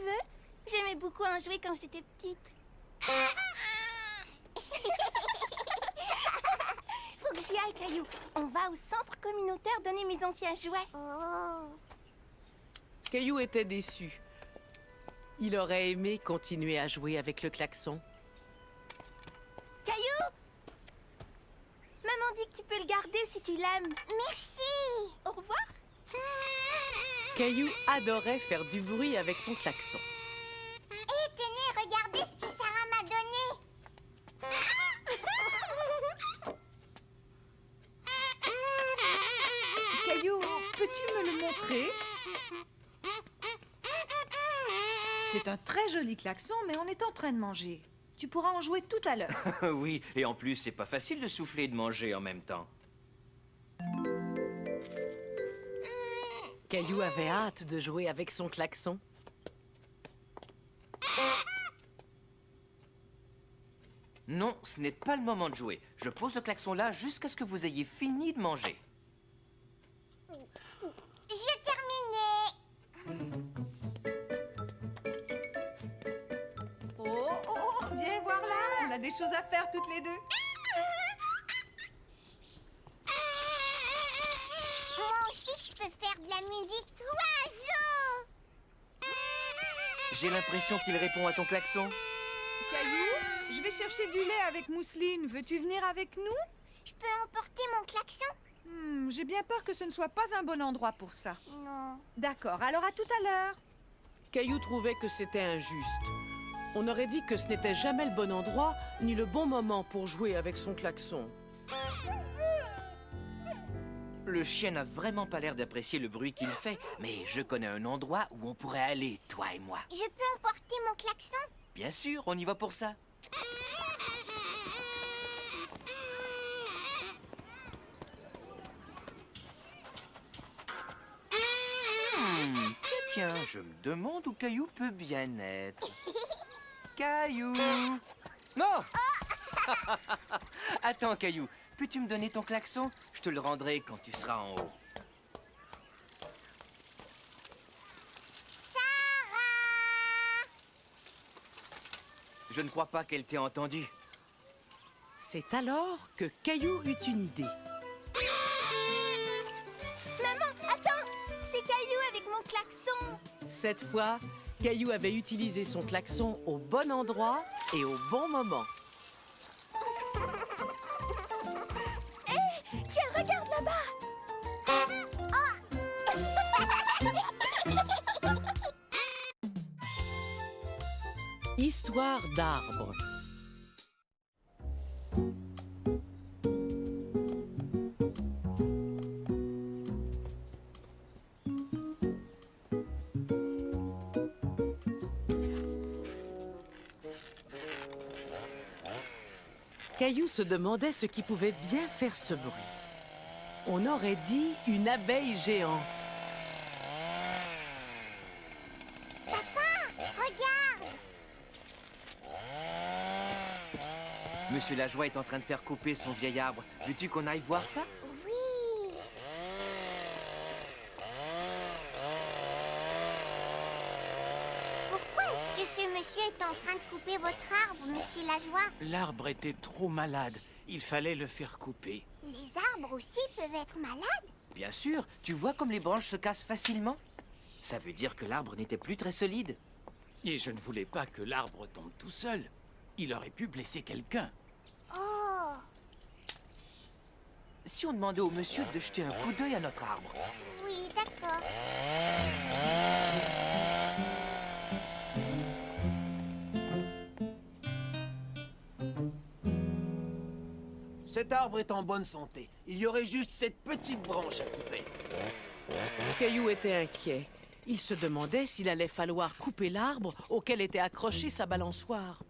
veux? J'aimais beaucoup en jouer quand j'étais petite. Faut que j'y aille, Caillou. On va au centre communautaire donner mes anciens jouets. Oh. Caillou était déçu. Il aurait aimé continuer à jouer avec le klaxon. Caillou! Maman dit que tu peux le garder si tu l'aimes. Merci! Au revoir! Caillou adorait faire du bruit avec son klaxon. Hé, tenez, regardez ce que Sarah m'a donné! Caillou, peux-tu me le montrer? C'est un très joli klaxon, mais on est en train de manger. Tu pourras en jouer tout à l'heure. Oui, et en plus, c'est pas facile de souffler et de manger en même temps. Caillou avait hâte de jouer avec son klaxon. Non, ce n'est pas le moment de jouer. Je pose le klaxon là jusqu'à ce que vous ayez fini de manger. Je terminais! Oh, viens voir là, on a des choses à faire toutes les deux. Moi aussi, je peux faire de la musique oiseau! J'ai l'impression qu'il répond à ton klaxon. Caillou, je vais chercher du lait avec mousseline. Veux-tu venir avec nous? Je peux emporter mon klaxon? J'ai bien peur que ce ne soit pas un bon endroit pour ça. Non. D'accord, alors à tout à l'heure. Caillou trouvait que c'était injuste. On aurait dit que ce n'était jamais le bon endroit, ni le bon moment pour jouer avec son klaxon. Le chien n'a vraiment pas l'air d'apprécier le bruit qu'il fait, mais je connais un endroit où on pourrait aller, toi et moi. Je peux emporter mon klaxon? Bien sûr, on y va pour ça. Tiens, je me demande où Caillou peut bien être. Caillou! Non! Attends, Caillou, peux-tu me donner ton klaxon? Je te le rendrai quand tu seras en haut. Sarah! Je ne crois pas qu'elle t'ait entendu. C'est alors que Caillou eut une idée. Maman, attends! C'est Caillou avec mon klaxon! Cette fois, Caillou avait utilisé son klaxon au bon endroit et au bon moment. Tiens, regarde là-bas! Histoire d'arbre. Caillou se demandait ce qui pouvait bien faire ce bruit. On aurait dit une abeille géante. Regarde! Monsieur Lajoie est en train de faire couper son vieil arbre. Veux-tu qu'on aille voir ça? Oui! Pourquoi est-ce que ce monsieur est en train de couper votre arbre, monsieur Lajoie? L'arbre était trop malade. Il fallait le faire couper. Les arbres aussi peuvent être malades? Bien sûr, tu vois comme les branches se cassent facilement? Ça veut dire que l'arbre n'était plus très solide. Et je ne voulais pas que l'arbre tombe tout seul. Il aurait pu blesser quelqu'un. Oh! Si on demandait au monsieur de jeter un coup d'œil à notre arbre. Oui, d'accord. Cet arbre est en bonne santé. Il y aurait juste cette petite branche à couper. Caillou était inquiet. Il se demandait s'il allait falloir couper l'arbre auquel était accrochée sa balançoire.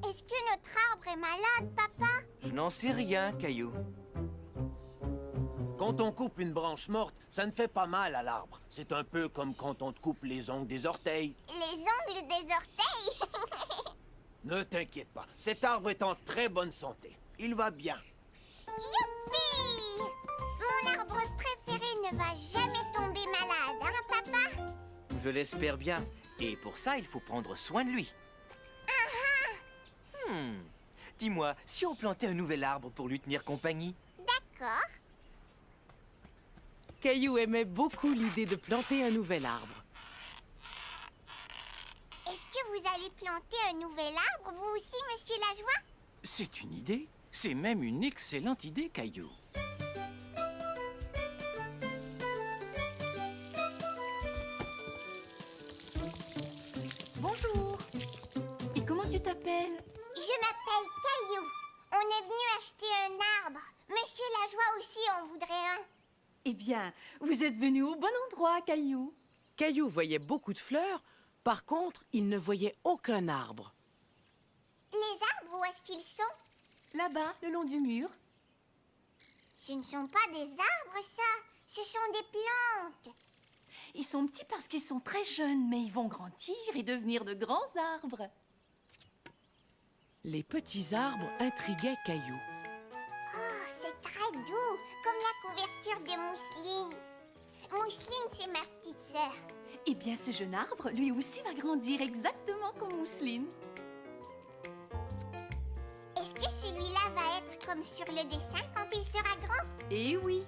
Est-ce que notre arbre est malade, papa? Je n'en sais rien, Caillou. Quand on coupe une branche morte, ça ne fait pas mal à l'arbre. C'est un peu comme quand on te coupe les ongles des orteils. Les ongles des orteils? Ne t'inquiète pas, cet arbre est en très bonne santé. Il va bien. Youpi! Mon arbre préféré ne va jamais tomber malade, hein, papa? Je l'espère bien. Et pour ça, il faut prendre soin de lui. Dis-moi, si on plantait un nouvel arbre pour lui tenir compagnie? D'accord. Caillou aimait beaucoup l'idée de planter un nouvel arbre. Est-ce que vous allez planter un nouvel arbre, vous aussi, monsieur Lajoie? C'est une idée. C'est même une excellente idée, Caillou. Bonjour. Et comment tu t'appelles? Je m'appelle Caillou. On est venu acheter un arbre. Monsieur Lajoie aussi en voudrait un. Eh bien, vous êtes venu au bon endroit, Caillou. Caillou voyait beaucoup de fleurs, par contre, il ne voyait aucun arbre. Les arbres, où est-ce qu'ils sont? Là-bas, le long du mur. Ce ne sont pas des arbres, ça. Ce sont des plantes. Ils sont petits parce qu'ils sont très jeunes, mais ils vont grandir et devenir de grands arbres. Les petits arbres intriguaient Caillou. Oh, c'est très doux, comme la couverture de Mousseline. Mousseline, c'est ma petite sœur. Eh bien, ce jeune arbre, lui aussi, va grandir exactement comme Mousseline. Est-ce que celui-là va être comme sur le dessin quand il sera grand? Eh oui.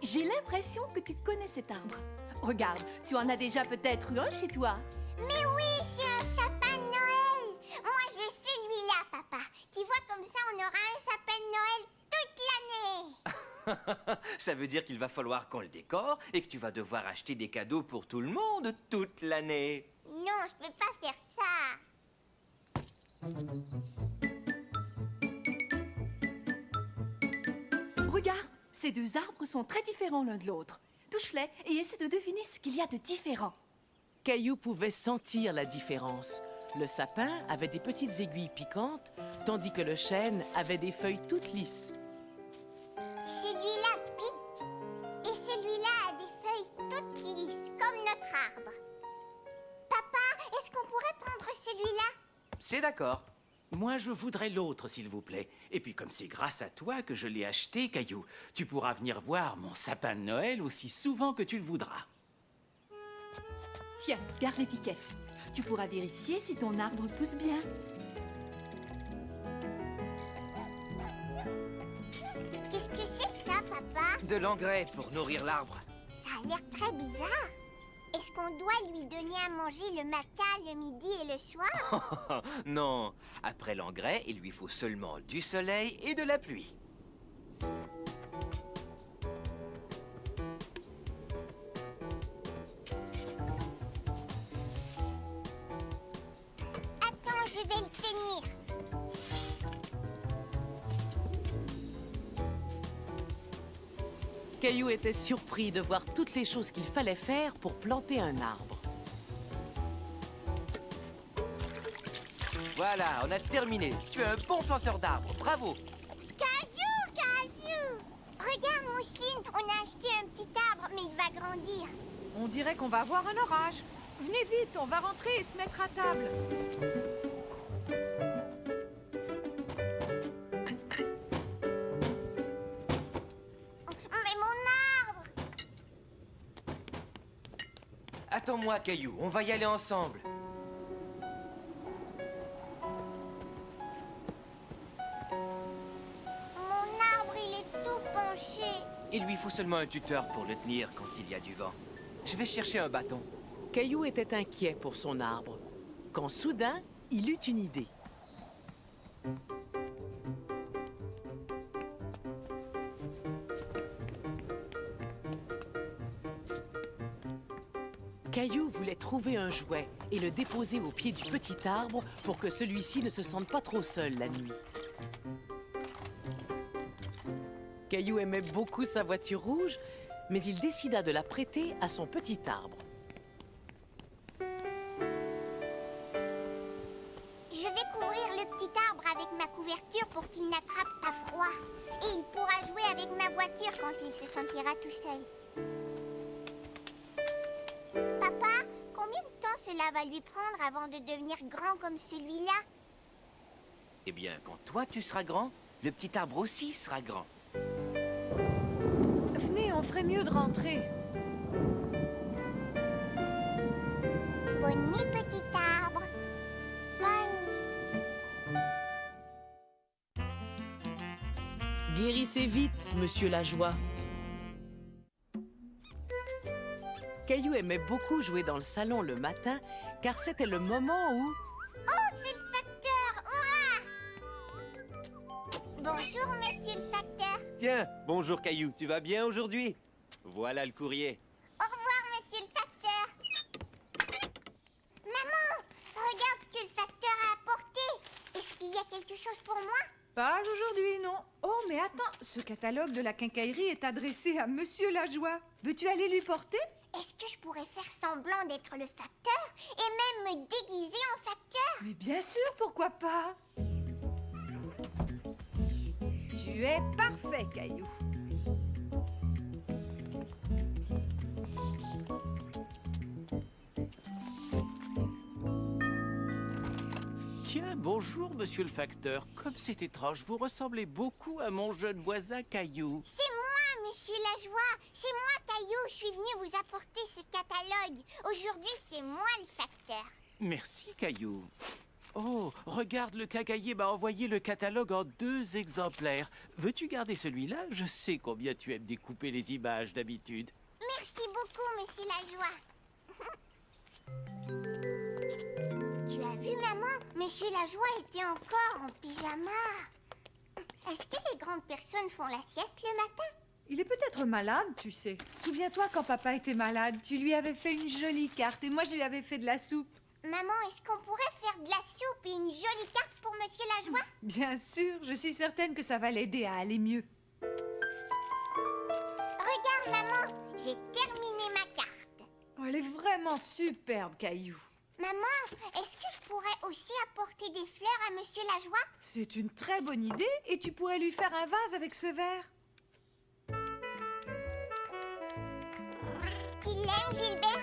J'ai l'impression que tu connais cet arbre. Regarde, tu en as déjà peut-être eu un chez toi. Mais oui, c'est un sapin de Noël. Moi, je veux celui-là, papa. Tu vois, comme ça, on aura un sapin de Noël toute l'année. Ça veut dire qu'il va falloir qu'on le décore et que tu vas devoir acheter des cadeaux pour tout le monde toute l'année. Non, je peux pas faire ça. Regarde, ces deux arbres sont très différents l'un de l'autre. Touche-les et essaie de deviner ce qu'il y a de différent. Caillou pouvait sentir la différence. Le sapin avait des petites aiguilles piquantes, tandis que le chêne avait des feuilles toutes lisses. Celui-là pique. Et celui-là a des feuilles toutes lisses, comme notre arbre. Papa, est-ce qu'on pourrait prendre celui-là? C'est d'accord. Moi, je voudrais l'autre, s'il vous plaît. Et puis, comme c'est grâce à toi que je l'ai acheté, Caillou, tu pourras venir voir mon sapin de Noël aussi souvent que tu le voudras. Tiens, garde l'étiquette. Tu pourras vérifier si ton arbre pousse bien. Qu'est-ce que c'est ça, papa? De l'engrais pour nourrir l'arbre. Ça a l'air très bizarre. Est-ce qu'on doit lui donner à manger le matin, le midi et le soir? Non, après l'engrais, il lui faut seulement du soleil et de la pluie. Attends, je vais le tenir. Caillou était surpris de voir toutes les choses qu'il fallait faire pour planter un arbre. Voilà, on a terminé. Tu es un bon planteur d'arbres. Bravo. Caillou, Caillou! Regarde, Mousseline, on a acheté un petit arbre, mais il va grandir. On dirait qu'on va avoir un orage. Venez vite, on va rentrer et se mettre à table. Mais mon arbre! Attends-moi, Caillou. On va y aller ensemble. Mon arbre, il est tout penché. Il lui faut seulement un tuteur pour le tenir quand il y a du vent. Je vais chercher un bâton. Caillou était inquiet pour son arbre, quand soudain, il eut une idée. Caillou voulait trouver un jouet et le déposer au pied du petit arbre pour que celui-ci ne se sente pas trop seul la nuit. Caillou aimait beaucoup sa voiture rouge, mais il décida de la prêter à son petit arbre. Je vais couvrir le petit arbre avec ma couverture pour qu'il n'attrape pas froid. Et il pourra jouer avec ma voiture quand il se sentira tout seul. Papa, combien de temps cela va lui prendre avant de devenir grand comme celui-là? Eh bien, quand toi tu seras grand, le petit arbre aussi sera grand. Venez, on ferait mieux de rentrer. Bonne nuit, petit arbre. Bonne nuit. Guérissez vite, monsieur Lajoie. Caillou aimait beaucoup jouer dans le salon le matin, car c'était le moment où... Oh, c'est le facteur! Hurrah! Bonjour, monsieur le facteur. Tiens, bonjour Caillou, tu vas bien aujourd'hui? Voilà le courrier. Au revoir, monsieur le facteur. Maman, regarde ce que le facteur a apporté. Est-ce qu'il y a quelque chose pour moi? Pas aujourd'hui, non. Oh, mais attends, ce catalogue de la quincaillerie est adressé à Monsieur Lajoie. Veux-tu aller lui porter? Est-ce que je pourrais faire semblant d'être le facteur et même me déguiser en facteur? Mais bien sûr, pourquoi pas? Tu es parfait, Caillou. Tiens, bonjour, monsieur le facteur. Comme c'est étrange, vous ressemblez beaucoup à mon jeune voisin Caillou. C'est moi, monsieur Lajoie. C'est moi, Caillou. Je suis venu vous apporter ce catalogue. Aujourd'hui, c'est moi le facteur. Merci, Caillou. Oh, regarde, le quincaillier m'a envoyé le catalogue en 2 exemplaires. Veux-tu garder celui-là? Je sais combien tu aimes découper les images d'habitude. Merci beaucoup, monsieur Lajoie. Tu as vu, maman? Monsieur Lajoie était encore en pyjama. Est-ce que les grandes personnes font la sieste le matin? Il est peut-être malade, tu sais. Souviens-toi quand papa était malade, tu lui avais fait une jolie carte et moi je lui avais fait de la soupe. Maman, est-ce qu'on pourrait faire de la soupe et une jolie carte pour monsieur Lajoie? Bien sûr, je suis certaine que ça va l'aider à aller mieux. Regarde, maman, j'ai terminé ma carte. Oh, elle est vraiment superbe, Caillou. Maman, est-ce que je pourrais aussi apporter des fleurs à monsieur Lajoie? C'est une très bonne idée et tu pourrais lui faire un vase avec ce verre. Tu l'aimes, Gilbert?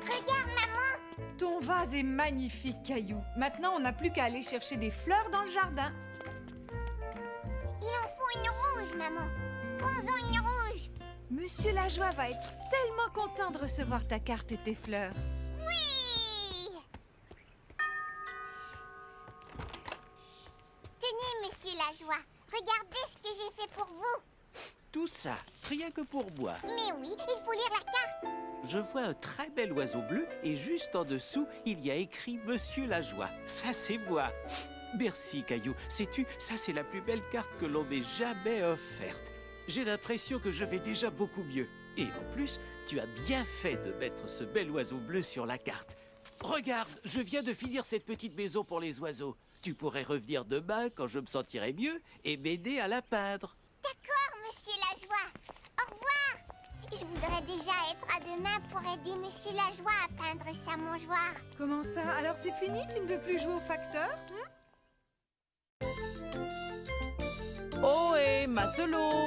Regarde, maman. Ton vase est magnifique, Caillou. Maintenant, on n'a plus qu'à aller chercher des fleurs dans le jardin. Il en faut une rouge, maman. Prends-en une rouge. Monsieur Lajoie va être tellement content de recevoir ta carte et tes fleurs. Oui! Tenez, monsieur Lajoie. Regardez ce que j'ai fait pour vous. Tout ça, rien que pour moi. Mais oui, il faut lire la carte. Je vois un très bel oiseau bleu et juste en dessous, il y a écrit Monsieur Lajoie. Ça, c'est moi. Merci, Caillou. Sais-tu, ça, c'est la plus belle carte que l'on m'ait jamais offerte. J'ai l'impression que je vais déjà beaucoup mieux. Et en plus, tu as bien fait de mettre ce bel oiseau bleu sur la carte. Regarde, je viens de finir cette petite maison pour les oiseaux. Tu pourrais revenir demain quand je me sentirai mieux et m'aider à la peindre. D'accord, monsieur Lajoie. Au revoir. Je voudrais déjà être à demain pour aider monsieur Lajoie à peindre sa mangeoire. Comment ça? Alors c'est fini? Tu ne veux plus jouer au facteur? Ohé, matelot!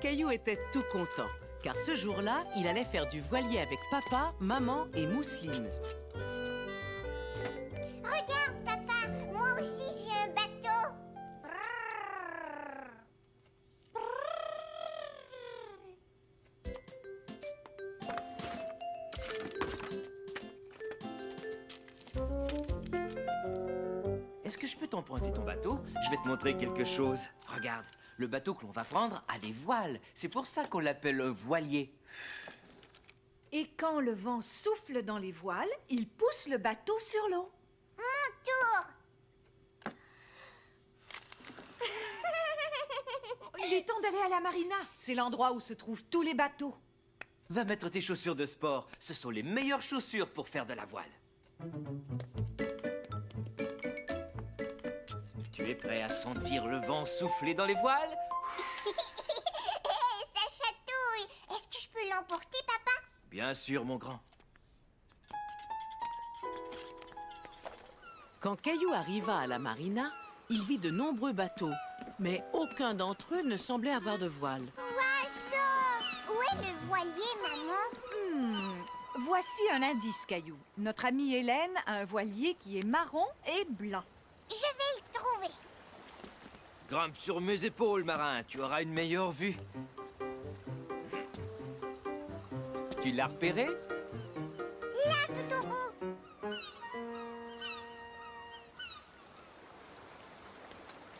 Caillou était tout content, car ce jour-là, il allait faire du voilier avec papa, maman et Mousseline. Regarde, papa. Moi aussi, j'ai un bateau. Est-ce que je peux t'emprunter ton bateau? Je vais te montrer quelque chose. Regarde, le bateau que l'on va prendre a des voiles. C'est pour ça qu'on l'appelle un voilier. Et quand le vent souffle dans les voiles, il pousse le bateau sur l'eau. Mon tour. Il est temps d'aller à la marina. C'est l'endroit où se trouvent tous les bateaux. Va mettre tes chaussures de sport. Ce sont les meilleures chaussures pour faire de la voile. Tu es prêt à sentir le vent souffler dans les voiles? Ça chatouille. Est-ce que je peux l'emporter, papa? Bien sûr, mon grand. Quand Caillou arriva à la marina, il vit de nombreux bateaux, mais aucun d'entre eux ne semblait avoir de voile. Oiseau! Où est le voilier, maman? Voici un indice, Caillou. Notre amie Hélène a un voilier qui est marron et blanc. Je vais le trouver. Grimpe sur mes épaules, marin, tu auras une meilleure vue. Tu l'as repéré? Là, tout au bout.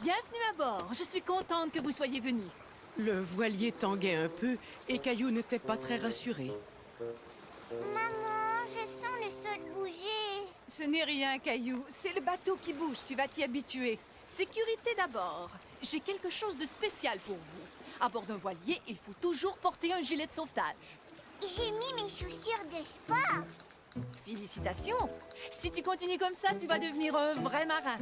Bienvenue à bord. Je suis contente que vous soyez venus. Le voilier tanguait un peu et Caillou n'était pas très rassuré. Maman, je sens le sol bouger. Ce n'est rien, Caillou. C'est le bateau qui bouge. Tu vas t'y habituer. Sécurité d'abord. J'ai quelque chose de spécial pour vous. À bord d'un voilier, il faut toujours porter un gilet de sauvetage. J'ai mis mes chaussures de sport. Félicitations. Si tu continues comme ça, tu vas devenir un vrai marin.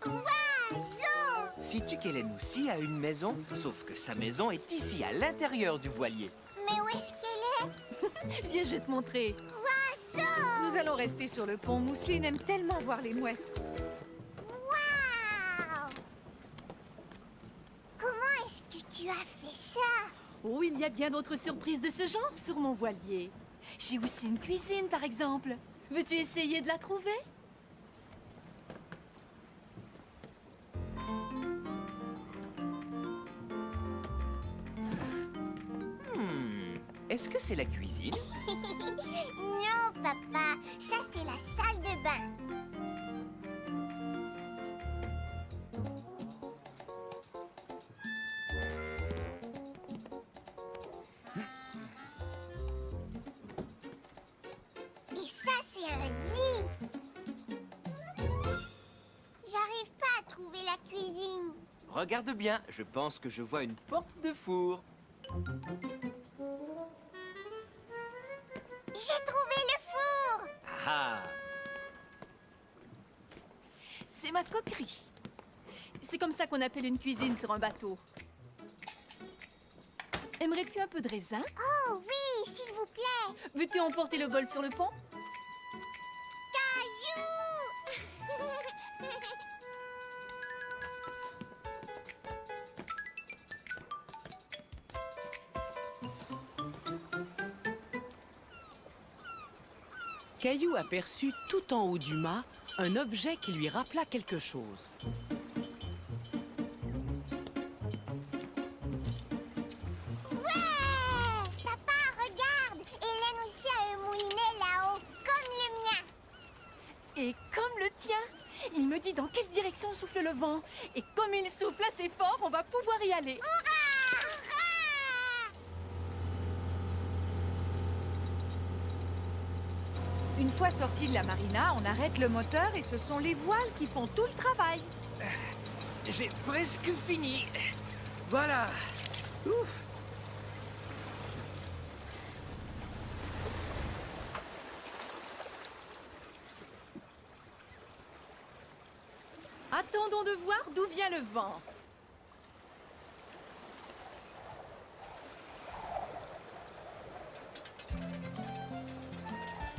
Oiseau! Sais-tu qu'Hélène aussi a une maison? Sauf que sa maison est ici, à l'intérieur du voilier. Mais où est-ce qu'elle est? Viens, je vais te montrer. Oiseau! Nous allons rester sur le pont. Mousseline aime tellement voir les mouettes. Waouh! Comment est-ce que tu as fait ça? Oh, il y a bien d'autres surprises de ce genre sur mon voilier. J'ai aussi une cuisine, par exemple. Veux-tu essayer de la trouver? Est-ce que c'est la cuisine? Non, papa. Ça, c'est la salle de bain. Et ça, c'est un lit. J'arrive pas à trouver la cuisine. Regarde bien, je pense que je vois une porte de four. J'ai trouvé le four. Ah! C'est ma coquerie. C'est comme ça qu'on appelle une cuisine sur un bateau. Aimerais-tu un peu de raisin? Oh oui, s'il vous plaît. Veux-tu emporter le bol sur le pont? Caillou. Caillou aperçut tout en haut du mât un objet qui lui rappela quelque chose. Ouais! Papa, regarde! Hélène aussi a un moulinet là-haut, comme le mien. Et comme le tien, il me dit dans quelle direction souffle le vent. Et comme il souffle assez fort, on va pouvoir y aller. Hurrah! Hurrah! Une fois sorti de la marina, on arrête le moteur et ce sont les voiles qui font tout le travail. J'ai presque fini. Voilà. Ouf. Attendons de voir d'où vient le vent.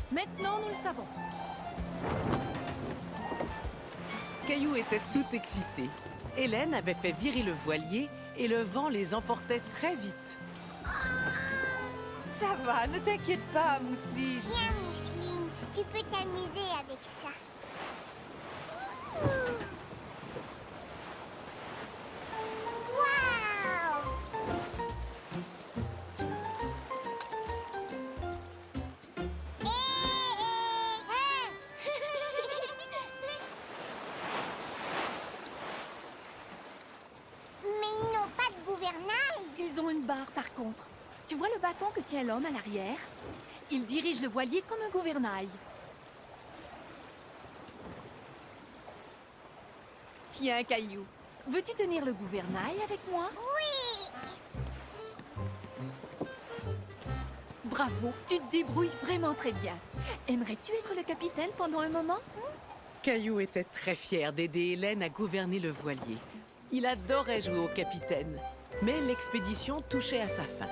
Maintenant, nous le savons. Caillou était tout excité. Hélène avait fait virer le voilier et le vent les emportait très vite. Ça va, ne t'inquiète pas, Mousseline. Tiens, Mousseline, tu peux t'amuser avec ça. Waouh! Mais ils n'ont pas de gouvernail. Ils ont une barre, par contre. Tu vois le bâton que tient l'homme à l'arrière? Il dirige le voilier comme un gouvernail. Tiens, Caillou, veux-tu tenir le gouvernail avec moi? Oui! Bravo, tu te débrouilles vraiment très bien. Aimerais-tu être le capitaine pendant un moment? Caillou était très fier d'aider Hélène à gouverner le voilier. Il adorait jouer au capitaine, mais l'expédition touchait à sa fin.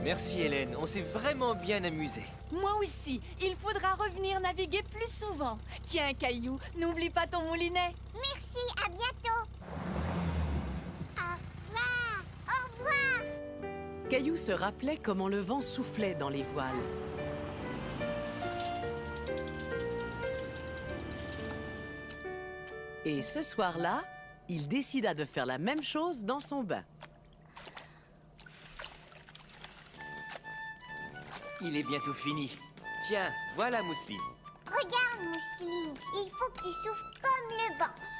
Merci Hélène, on s'est vraiment bien amusé. Moi aussi, il faudra revenir naviguer plus souvent. Tiens, Caillou, n'oublie pas ton moulinet. Merci, à bientôt. Au revoir. Au revoir. Caillou se rappelait comment le vent soufflait dans les voiles. Et ce soir-là, il décida de faire la même chose dans son bain. Il est bientôt fini. Tiens, voilà Mousseline. Regarde, Mousseline, il faut que tu souffles comme le vent.